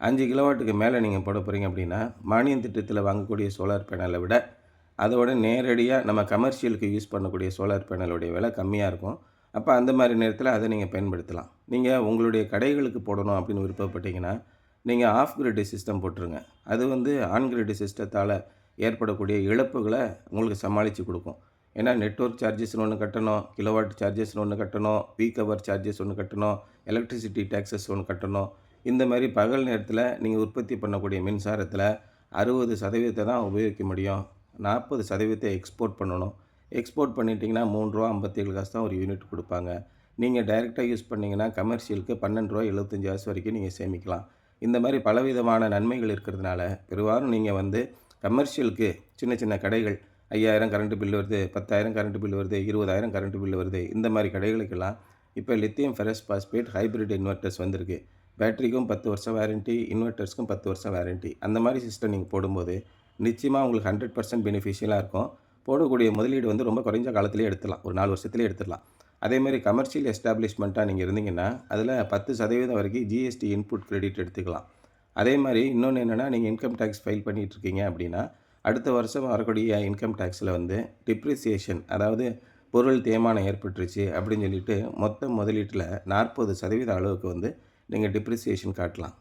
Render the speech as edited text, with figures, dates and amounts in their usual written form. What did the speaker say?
5 கிலோவாட்டுக்கு மேலே நீங்கள் போட போகிறீங்க அப்படின்னா, மானியம் திட்டத்தில் வாங்கக்கூடிய சோலார் பேனலை விட, அதோட நேரடியாக நம்ம கமர்ஷியலுக்கு யூஸ் பண்ணக்கூடிய சோலார் பேனலுடைய விலை கம்மியாக இருக்கும். அப்போ அந்த மாதிரி நேரத்தில் அதை நீங்கள் பயன்படுத்தலாம். நீங்கள் உங்களுடைய கடைகளுக்கு போடணும் அப்படின்னு விருப்பப்பட்டீங்கன்னா, நீங்கள் ஆஃப் கிரிட் சிஸ்டம் போட்டுருங்க. அது வந்து ஆன் கிரிட் சிஸ்டத்தால் ஏற்படக்கூடிய இழப்புகளை உங்களுக்கு சமாளித்து கொடுக்கும். ஏன்னா நெட்வொர்க் சார்ஜஸ்னு ஒன்று கட்டணும், கிலோவாட் சார்ஜஸ்னு ஒன்று கட்டணும், பீக் ஹவர் சார்ஜஸ் ஒன்று கட்டணும், எலக்ட்ரிசிட்டி டேக்ஸஸ் ஒன்று கட்டணும். இந்த மாதிரி பகல் நேரத்தில் நீங்கள் உற்பத்தி பண்ணக்கூடிய மின்சாரத்தில் 60% தான் உபயோகிக்க முடியும். 40% எக்ஸ்போர்ட் பண்ணணும். எக்ஸ்போர்ட் பண்ணிட்டீங்கன்னா ரூ. 3.57 தான் ஒரு யூனிட் கொடுப்பாங்க. நீங்கள் டைரெக்டாக யூஸ் பண்ணிங்கன்னா கமர்ஷியலுக்கு ரூ. 12.75 வரைக்கும் நீங்கள் சேமிக்கலாம். இந்த மாதிரி பலவிதமான நன்மைகள் இருக்கிறதுனால பெரும்பாலும் நீங்கள் வந்து கமர்ஷியலுக்கு சின்ன சின்ன கடைகள் 5000 கரண்ட் பில் வருது, 10,000 கரண்ட் பில் வருது, 20,000 கரண்ட் பில் வருது, இந்த மாதிரி கடைகளுக்கெல்லாம் இப்போ lithium ferrous phosphate hybrid inverters வந்திருக்கு. பேட்டரிக்கும் 10 வருஷம் வாரண்ட்டி, இன்வெர்ட்டர்ஸ்க்கும் 10 வருஷம் வாரண்ட்டி. அந்த மாதிரி சிஸ்டம் நீங்கள் போடும்போது நிச்சயமாக உங்களுக்கு 100% பெனிஃபிஷியலாக இருக்கும். போடக்கூடிய முதலீடு வந்து ரொம்ப குறைஞ்ச காலத்திலேயே எடுத்துடலாம். ஒரு 4 வருஷத்துலேயே எடுத்துடலாம். அதேமாதிரி கமர்ஷியல் எஸ்டாப்ளிஷ்மெண்ட்டாக நீங்கள் இருந்தீங்கன்னா, அதில் 10% வரைக்கும் ஜிஎஸ்டி இன்புட் கிரெடிட் எடுத்துக்கலாம். அதே மாதிரி இன்னொன்று என்னென்னா, நீங்கள் இன்கம் டேக்ஸ் ஃபைல் பண்ணிகிட்ருக்கீங்க அப்படின்னா, அடுத்த வருஷம் வரக்கூடிய இன்கம் டேக்ஸில் வந்து டிப்ரிசியேஷன், அதாவது பொருள் தேய்மானம் ஏற்பட்டுருச்சு அப்படின்னு சொல்லிட்டு மொத்த முதலீட்டில் 40% அளவுக்கு வந்து நீங்கள் டிப்ரிசியேஷன் காட்டலாம்.